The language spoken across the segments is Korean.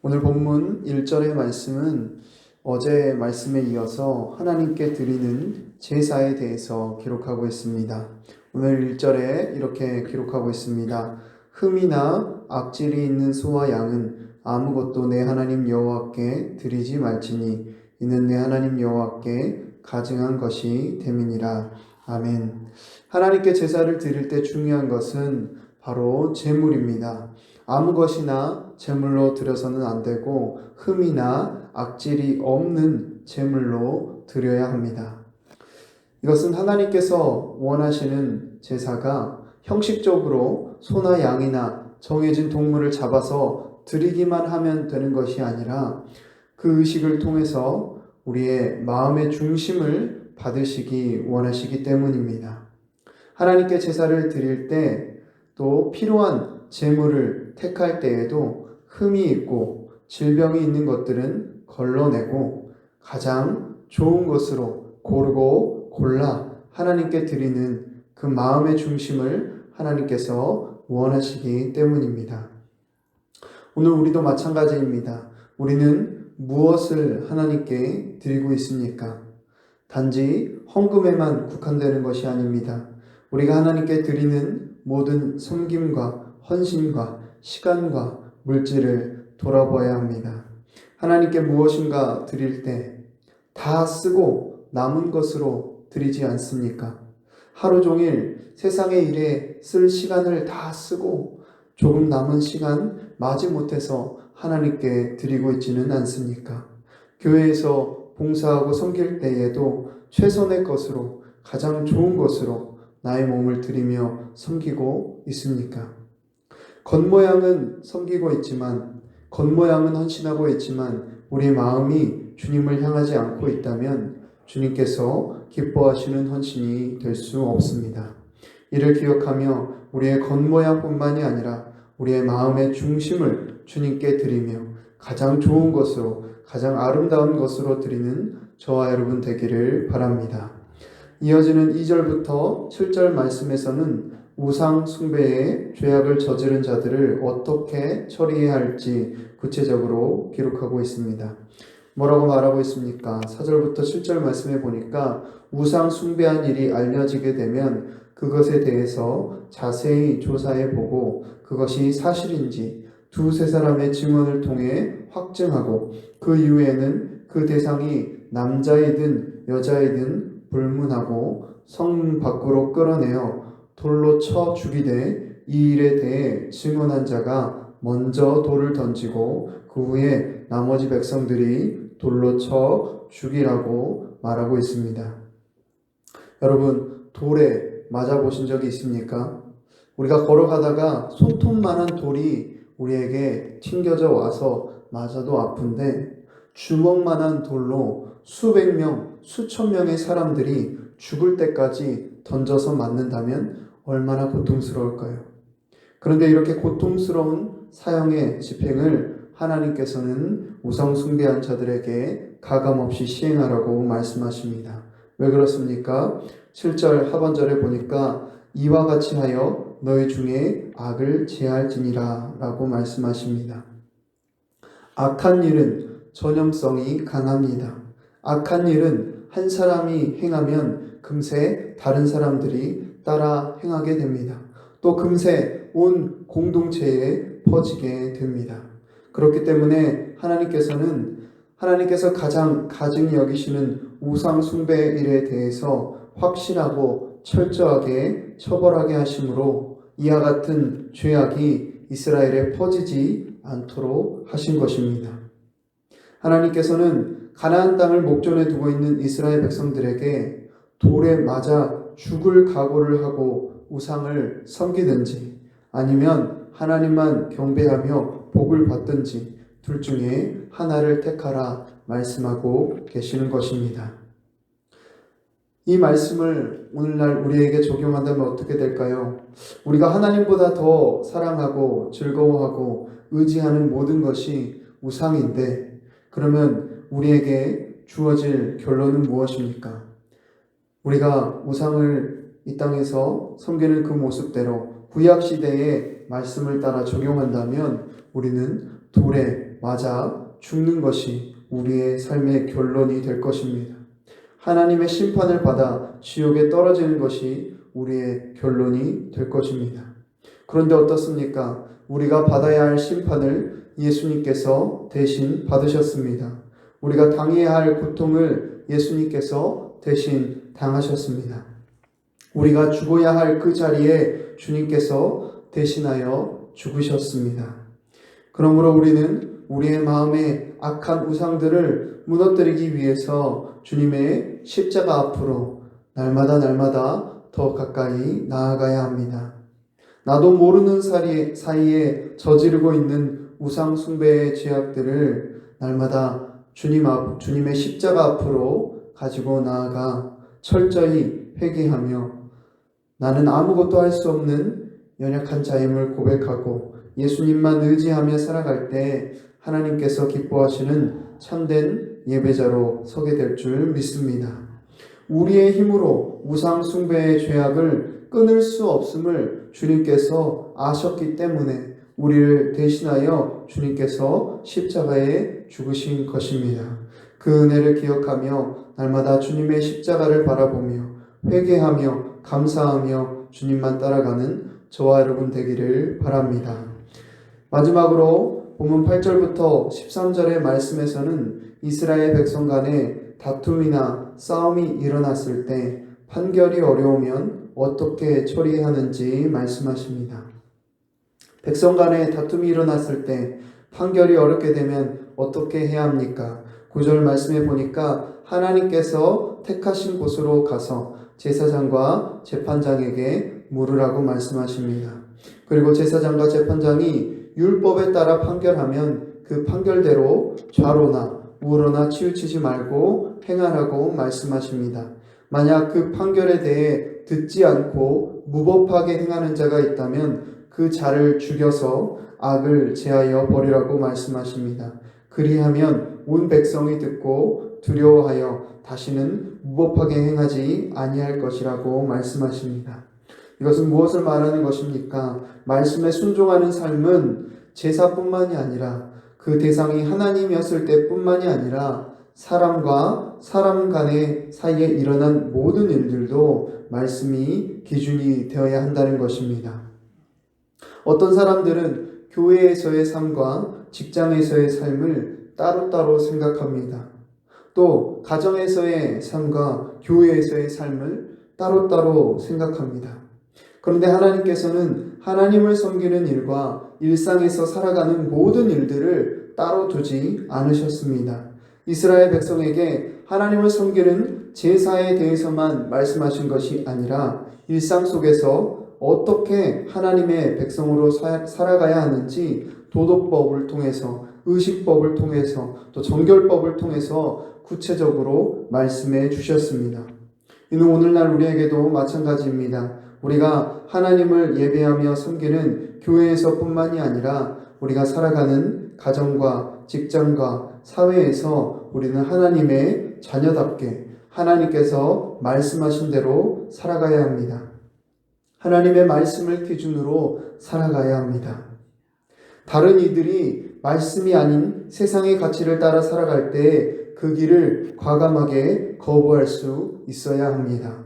오늘 본문 1절의 말씀은 어제 말씀에 이어서 하나님께 드리는 제사에 대해서 기록하고 있습니다. 오늘 1절에 이렇게 기록하고 있습니다. 흠이나 악질이 있는 소와 양은 아무것도 내 하나님 여호와께 드리지 말지니 이는 내 하나님 여호와께 가증한 것이 됨이니라. 아멘. 하나님께 제사를 드릴 때 중요한 것은 바로 제물입니다. 아무 것이나 제물로 드려서는 안 되고 흠이나 악질이 없는 제물로 드려야 합니다. 이것은 하나님께서 원하시는 제사가 형식적으로 소나 양이나 정해진 동물을 잡아서 드리기만 하면 되는 것이 아니라 그 의식을 통해서 우리의 마음의 중심을 받으시기 원하시기 때문입니다. 하나님께 제사를 드릴 때 또 필요한 제물을 택할 때에도 흠이 있고 질병이 있는 것들은 걸러내고 가장 좋은 것으로 고르고 골라 하나님께 드리는 그 마음의 중심을 하나님께서 원하시기 때문입니다. 오늘 우리도 마찬가지입니다. 우리는 무엇을 하나님께 드리고 있습니까? 단지 헌금에만 국한되는 것이 아닙니다. 우리가 하나님께 드리는 모든 섬김과 헌신과 시간과 물질을 돌아봐야 합니다. 하나님께 무엇인가 드릴 때 다 쓰고 남은 것으로 드리지 않습니까? 하루 종일 세상의 일에 쓸 시간을 다 쓰고 조금 남은 시간 마지못해서 하나님께 드리고 있지는 않습니까? 교회에서 봉사하고 섬길 때에도 최선의 것으로 가장 좋은 것으로 나의 몸을 드리며 섬기고 있습니까? 겉모양은 섬기고 있지만, 겉모양은 헌신하고 있지만 우리 마음이 주님을 향하지 않고 있다면 주님께서 기뻐하시는 헌신이 될 수 없습니다. 이를 기억하며 우리의 겉모양뿐만이 아니라 우리의 마음의 중심을 주님께 드리며 가장 좋은 것으로, 가장 아름다운 것으로 드리는 저와 여러분 되기를 바랍니다. 이어지는 2절부터 7절 말씀에서는 우상 숭배의 죄악을 저지른 자들을 어떻게 처리해야 할지 구체적으로 기록하고 있습니다. 뭐라고 말하고 있습니까? 4절부터 7절 말씀에 보니까 우상 숭배한 일이 알려지게 되면 그것에 대해서 자세히 조사해 보고 그것이 사실인지 두세 사람의 증언을 통해 확증하고 그 이후에는 그 대상이 남자이든 여자이든 불문하고 성 밖으로 끌어내어 돌로 쳐 죽이되 이 일에 대해 증언한 자가 먼저 돌을 던지고 그 후에 나머지 백성들이 돌로 쳐 죽이라고 말하고 있습니다. 여러분, 돌에 맞아보신 적이 있습니까? 우리가 걸어가다가 손톱만한 돌이 우리에게 튕겨져 와서 맞아도 아픈데 주먹만한 돌로 수백 명, 수천 명의 사람들이 죽을 때까지 던져서 맞는다면 얼마나 고통스러울까요? 그런데 이렇게 고통스러운 사형의 집행을 하나님께서는 우상 숭배한 자들에게 가감없이 시행하라고 말씀하십니다. 왜 그렇습니까? 7절 하반절에 보니까 이와 같이 하여 너희 중에 악을 제할지니라 라고 말씀하십니다. 악한 일은 전염성이 강합니다. 악한 일은 한 사람이 행하면 금세 다른 사람들이 따라 행하게 됩니다. 또 금세 온 공동체에 퍼지게 됩니다. 그렇기 때문에 하나님께서 가장 가증히 여기시는 우상 숭배 일에 대해서 확실하고 철저하게 처벌하게 하심으로 이와 같은 죄악이 이스라엘에 퍼지지 않도록 하신 것입니다. 하나님께서는 가나안 땅을 목전에 두고 있는 이스라엘 백성들에게 돌에 맞아 죽을 각오를 하고 우상을 섬기든지 아니면 하나님만 경배하며 복을 받든지 둘 중에 하나를 택하라 말씀하고 계시는 것입니다. 이 말씀을 오늘날 우리에게 적용한다면 어떻게 될까요? 우리가 하나님보다 더 사랑하고 즐거워하고 의지하는 모든 것이 우상인데 그러면 우리에게 주어질 결론은 무엇입니까? 우리가 우상을 이 땅에서 섬기는 그 모습대로 구약시대의 말씀을 따라 적용한다면 우리는 돌에 맞아 죽는 것이 우리의 삶의 결론이 될 것입니다. 하나님의 심판을 받아 지옥에 떨어지는 것이 우리의 결론이 될 것입니다. 그런데 어떻습니까? 우리가 받아야 할 심판을 예수님께서 대신 받으셨습니다. 우리가 당해야 할 고통을 예수님께서 대신 당하셨습니다. 우리가 죽어야 할 그 자리에 주님께서 대신하여 죽으셨습니다. 그러므로 우리는 우리의 마음의 악한 우상들을 무너뜨리기 위해서 주님의 십자가 앞으로 날마다 더 가까이 나아가야 합니다. 나도 모르는 사이에 저지르고 있는 우상 숭배의 죄악들을 날마다 주님의 십자가 앞으로 가지고 나아가 철저히 회개하며 나는 아무것도 할 수 없는 연약한 자임을 고백하고 예수님만 의지하며 살아갈 때 하나님께서 기뻐하시는 참된 예배자로 서게 될 줄 믿습니다. 우리의 힘으로 우상 숭배의 죄악을 끊을 수 없음을 주님께서 아셨기 때문에 우리를 대신하여 주님께서 십자가에 죽으신 것입니다. 그 은혜를 기억하며 날마다 주님의 십자가를 바라보며 회개하며 감사하며 주님만 따라가는 저와 여러분 되기를 바랍니다. 마지막으로 본문 8절부터 13절의 말씀에서는 이스라엘 백성 간에 다툼이나 싸움이 일어났을 때 판결이 어려우면 어떻게 처리하는지 말씀하십니다. 백성 간에 다툼이 일어났을 때 판결이 어렵게 되면 어떻게 해야 합니까? 9절 말씀해 보니까 하나님께서 택하신 곳으로 가서 제사장과 재판장에게 물으라고 말씀하십니다. 그리고 제사장과 재판장이 율법에 따라 판결하면 그 판결대로 좌로나 우로나 치우치지 말고 행하라고 말씀하십니다. 만약 그 판결에 대해 듣지 않고 무법하게 행하는 자가 있다면 그 자를 죽여서 악을 제하여 버리라고 말씀하십니다. 그리하면 온 백성이 듣고 두려워하여 다시는 무법하게 행하지 아니할 것이라고 말씀하십니다. 이것은 무엇을 말하는 것입니까? 말씀에 순종하는 삶은 제사뿐만이 아니라 그 대상이 하나님이었을 때뿐만이 아니라 사람과 사람 간의 사이에 일어난 모든 일들도 말씀이 기준이 되어야 한다는 것입니다. 어떤 사람들은 교회에서의 삶과 직장에서의 삶을 따로따로 생각합니다. 또 가정에서의 삶과 교회에서의 삶을 따로따로 생각합니다. 그런데 하나님께서는 하나님을 섬기는 일과 일상에서 살아가는 모든 일들을 따로 두지 않으셨습니다. 이스라엘 백성에게 하나님을 섬기는 제사에 대해서만 말씀하신 것이 아니라 일상 속에서 어떻게 하나님의 백성으로 살아가야 하는지 도덕법을 통해서, 의식법을 통해서, 또 정결법을 통해서 구체적으로 말씀해 주셨습니다. 이는 오늘날 우리에게도 마찬가지입니다. 우리가 하나님을 예배하며 섬기는 교회에서뿐만이 아니라 우리가 살아가는 가정과 직장과 사회에서 우리는 하나님의 자녀답게 하나님께서 말씀하신 대로 살아가야 합니다. 하나님의 말씀을 기준으로 살아가야 합니다. 다른 이들이 말씀이 아닌 세상의 가치를 따라 살아갈 때 그 길을 과감하게 거부할 수 있어야 합니다.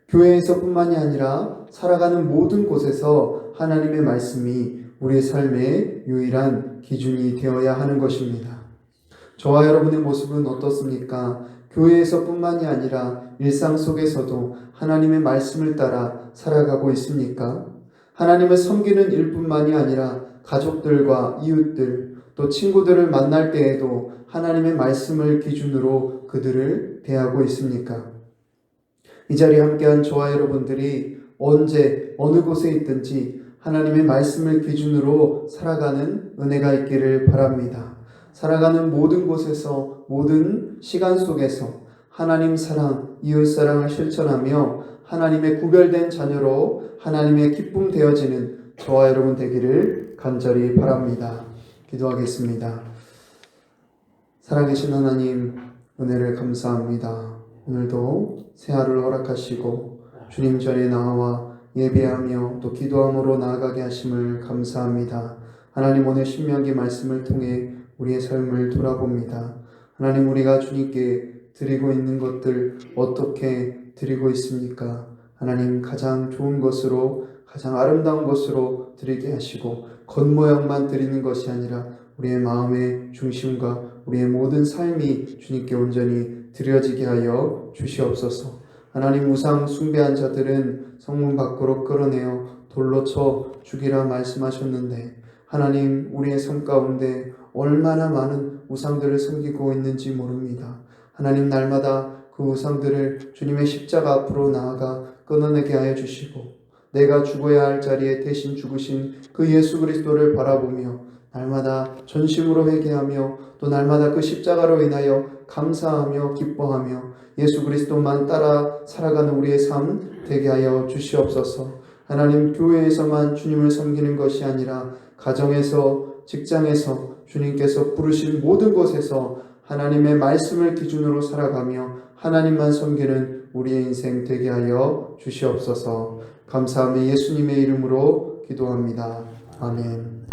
교회에서뿐만이 아니라 살아가는 모든 곳에서 하나님의 말씀이 우리의 삶의 유일한 기준이 되어야 하는 것입니다. 저와 여러분의 모습은 어떻습니까? 교회에서뿐만이 아니라 일상 속에서도 하나님의 말씀을 따라 살아가고 있습니까? 하나님을 섬기는 일뿐만이 아니라 가족들과 이웃들, 또 친구들을 만날 때에도 하나님의 말씀을 기준으로 그들을 대하고 있습니까? 이 자리에 함께한 저와 여러분들이 언제 어느 곳에 있든지 하나님의 말씀을 기준으로 살아가는 은혜가 있기를 바랍니다. 살아가는 모든 곳에서 모든 시간 속에서 하나님 사랑, 이웃 사랑을 실천하며 하나님의 구별된 자녀로 하나님의 기쁨 되어지는 저와 여러분 되기를 간절히 바랍니다. 기도하겠습니다. 살아계신 하나님, 은혜를 감사합니다. 오늘도 새 하루를 허락하시고 주님 전에 나와 예배하며 또 기도함으로 나아가게 하심을 감사합니다. 하나님, 오늘 신명기 말씀을 통해 우리의 삶을 돌아봅니다. 하나님, 우리가 주님께 드리고 있는 것들 어떻게 드리고 있습니까? 하나님, 가장 좋은 것으로, 가장 아름다운 것으로 드리게 하시고 겉모양만 드리는 것이 아니라 우리의 마음의 중심과 우리의 모든 삶이 주님께 온전히 드려지게 하여 주시옵소서. 하나님, 우상 숭배한 자들은 성문 밖으로 끌어내어 돌로 쳐 죽이라 말씀하셨는데, 하나님, 우리의 삶 가운데 얼마나 많은 우상들을 섬기고 있는지 모릅니다. 하나님, 날마다 그 우상들을 주님의 십자가 앞으로 나아가 끊어내게 하여 주시고, 내가 죽어야 할 자리에 대신 죽으신 그 예수 그리스도를 바라보며 날마다 전심으로 회개하며 또 날마다 그 십자가로 인하여 감사하며 기뻐하며 예수 그리스도만 따라 살아가는 우리의 삶 되게 하여 주시옵소서. 하나님, 교회에서만 주님을 섬기는 것이 아니라 가정에서, 직장에서, 주님께서 부르신 모든 곳에서 하나님의 말씀을 기준으로 살아가며 하나님만 섬기는 우리의 인생 되게 하여 주시옵소서. 감사하며 예수님의 이름으로 기도합니다. 아멘.